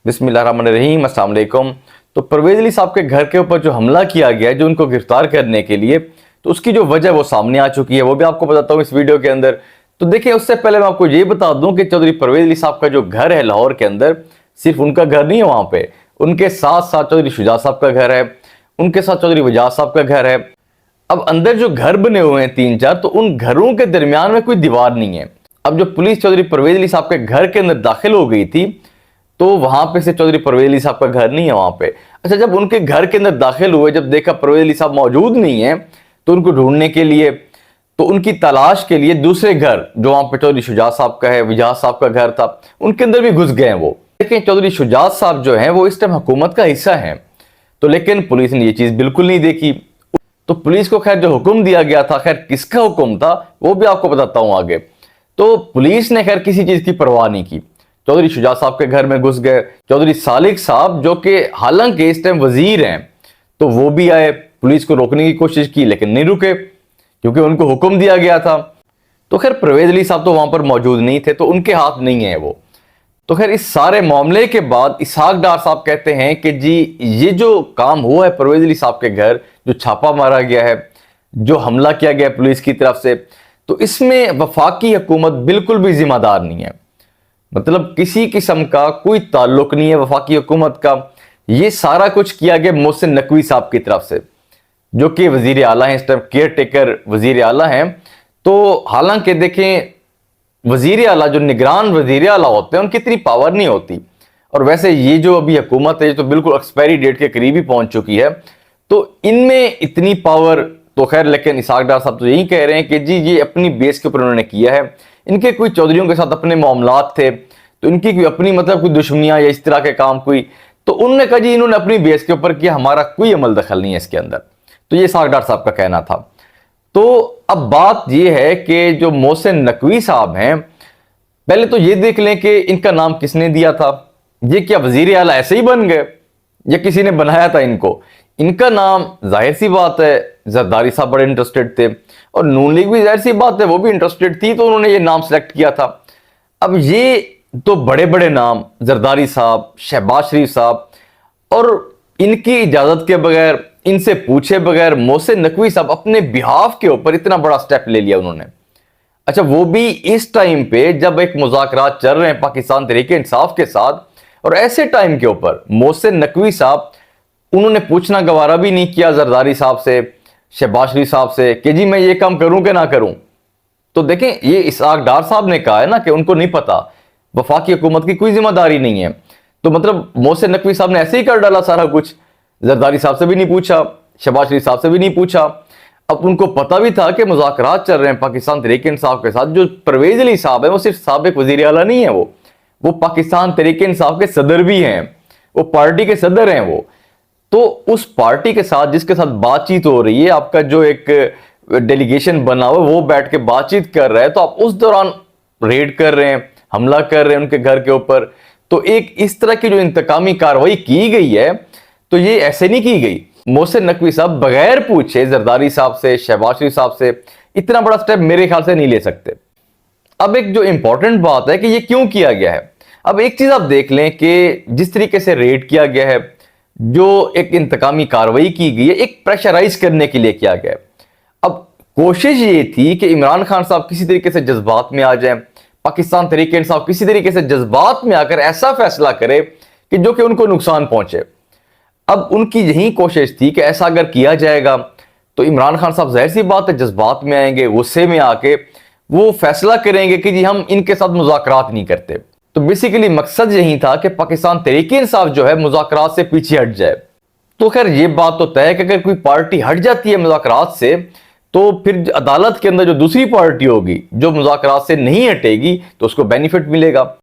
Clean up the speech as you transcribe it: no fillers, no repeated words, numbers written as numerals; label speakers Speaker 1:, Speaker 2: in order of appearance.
Speaker 1: बिस्मिल्लाहिर्रहमानिर्रहीम, अस्सलाम वालेकुम। तो परवेज़ अली साहब के घर के ऊपर जो हमला किया गया है, जो उनको गिरफ्तार करने के लिए, तो उसकी जो वजह वो सामने आ चुकी है, वो भी आपको बताता हूँ इस वीडियो के अंदर। तो देखिए, उससे पहले मैं आपको ये बता दूं कि चौधरी परवेज़ अली साहब का जो घर है लाहौर के अंदर, सिर्फ उनका घर नहीं है वहाँ पे, उनके साथ साथ चौधरी शुजा साहब का घर है, उनके साथ चौधरी वजाज साहब का घर है। अब अंदर जो घर बने हुए हैं 3-4, तो उन घरों के दरमियान में कोई दीवार नहीं है। अब जो पुलिस चौधरी परवेज़ अली साहब के घर के अंदर दाखिल हो गई थी, तो वहां पे से चौधरी परवेज़ अली साहब का घर नहीं है वहां पे। अच्छा, जब उनके घर के अंदर दाखिल हुए, जब देखा परवेज़ अली साहब मौजूद नहीं है, तो उनको ढूंढने के लिए, तो उनकी तलाश के लिए दूसरे घर जो वहां पे चौधरी शुजा साहब का है, वजाज साहब का घर था, उनके अंदर भी घुस गए वो। लेकिन चौधरी शुजा साहब जो है वो इस टाइम हुकूमत का हिस्सा है, तो लेकिन पुलिस ने ये चीज बिल्कुल नहीं देखी। तो पुलिस को खैर जो हुक्म दिया गया था, खैर किसका हुक्म था वो भी आपको बताता हूं आगे। तो पुलिस ने खैर किसी चीज की परवाह नहीं की, चौधरी शुजा साहब के घर में घुस गए। चौधरी सालिक साहब जो कि हालांकि इस टाइम वजीर हैं, तो वो भी आए, पुलिस को रोकने की कोशिश की लेकिन नहीं रुके, क्योंकि उनको हुक्म दिया गया था। तो खैर परवेज़ अली साहब तो वहां पर मौजूद नहीं थे, तो उनके हाथ नहीं है वो। तो खैर इस सारे मामले के बाद इसहाक डार साहब कहते हैं कि जी, ये जो काम हुआ है परवेज़ अली साहब के घर, जो छापा मारा गया है, जो हमला किया गया पुलिस की तरफ से, तो इसमें वफाकी हुकूमत बिल्कुल भी जिम्मेदार नहीं है। मतलब किसी किस्म का कोई ताल्लुक नहीं है वफाकी हुकूमत का। ये सारा कुछ किया गया मोहसिन नकवी साहब की तरफ से, जो कि वजीर आला हैं, इस टाइम केयर टेकर वजीर आला हैं। तो हालांकि देखें, वजीर आला जो निगरान वजीर आला होते हैं, उनकी इतनी पावर नहीं होती। और वैसे ये जो अभी हुकूमत है, ये तो बिल्कुल एक्सपायरी डेट के करीब ही पहुंच चुकी है, तो इनमें इतनी पावर तो खैर, लेकिन इसहाक डार साहब तो यही कह रहे हैं कि जी ये अपनी बेस के ऊपर उन्होंने किया है। इनके कोई चौधरियों के साथ अपने मामलात थे, तो इनकी कोई अपनी मतलब कोई दुश्मनियां या इस तरह के काम कोई, तो उन्होंने कहा जी इन्होंने अपनी बेस के ऊपर किया, हमारा कोई अमल दखल नहीं है इसके अंदर। तो ये इसहाक डार साहब का कहना था। तो अब बात यह है कि जो मोहसिन नकवी साहब हैं, पहले तो ये देख लें कि इनका नाम किसने दिया था। ये क्या वजीर आला ऐसे ही बन गए या किसी ने बनाया था इनको? इनका नाम जाहिर सी बात है जरदारी साहब बड़े इंटरेस्टेड थे, और नून लीग भी जाहिर सी बात है वो भी इंटरेस्टेड थी, तो उन्होंने ये नाम सेलेक्ट किया था। अब ये तो बड़े बड़े नाम, जरदारी साहब, शहबाज शरीफ साहब, और इनकी इजाजत के बगैर, इनसे पूछे बगैर मोहसिन नकवी साहब अपने बिहाफ के ऊपर इतना बड़ा स्टेप ले लिया उन्होंने। अच्छा, वो भी इस टाइम पे जब एक मुज़ाकरात चल रहे हैं पाकिस्तान तहरीक इंसाफ के साथ, और ऐसे टाइम के ऊपर मोहसिन नकवी साहब, उन्होंने पूछना गवारा भी नहीं किया जरदारी साहब से, शहबाज शरीफ साहब से कि जी मैं ये काम करूं कि ना करूं। तो देखें, ये इसहाक डार साहब ने कहा है ना कि उनको नहीं पता, वफाकी हुकूमत की कोई जिम्मेदारी नहीं है। तो मतलब मोहसिन नकवी साहब ने ऐसे ही कर डाला सारा कुछ, जरदारी साहब से भी नहीं पूछा, शहबाज शरीफ साहब से भी नहीं पूछा। अब उनको पता भी था कि मुज़ाकरात चल रहे हैं पाकिस्तान तहरीक इंसाफ के साथ। जो परवेज़ अली साहब है वो सिर्फ साबिक वज़ीर आला नहीं है, वो पाकिस्तान तहरीक इंसाफ के सदर भी हैं, वो पार्टी के सदर हैं वो। तो उस पार्टी के साथ जिसके साथ बातचीत हो रही है, आपका जो एक डेलीगेशन बना हुआ वो बैठ के बातचीत कर रहा है, तो आप उस दौरान रेड कर रहे हैं, हमला कर रहे हैं उनके घर के ऊपर। तो एक इस तरह की जो इंतकामी कार्रवाई की गई है, तो ये ऐसे नहीं की गई। मोहसिन नकवी साहब बगैर पूछे जरदारी साहब से, शहबाज शरीफ साहब से इतना बड़ा स्टेप मेरे ख्याल से नहीं ले सकते। अब एक जो इंपॉर्टेंट बात है कि ये क्यों किया गया है। अब एक चीज आप देख लें कि जिस तरीके से रेड किया गया है, जो एक इंतकामी कार्रवाई की गई है, एक प्रेशराइज करने के लिए किया गया है। अब कोशिश ये थी कि इमरान खान साहब किसी तरीके से जज्बात में आ जाएं, पाकिस्तान तहरीक इंसाफ किसी तरीके से जज्बात में आकर ऐसा फैसला करे कि जो कि उनको नुकसान पहुंचे। अब उनकी यही कोशिश थी कि ऐसा अगर किया जाएगा तो इमरान खान साहब जाहिर सी बात है जज्बात में आएंगे, गुस्से में आके वो फैसला करेंगे कि जी हम इनके साथ मुज़ाकरात नहीं करते। तो बेसिकली मकसद यही था कि पाकिस्तान तहरीक इंसाफ जो है मुज़ाकरात से पीछे हट जाए। तो खैर ये बात तो तय है कि अगर कोई पार्टी हट जाती है मुज़ाकरात से, तो फिर अदालत के अंदर जो दूसरी पार्टी होगी जो मुज़ाकरात से नहीं हटेगी, तो उसको बेनिफिट मिलेगा।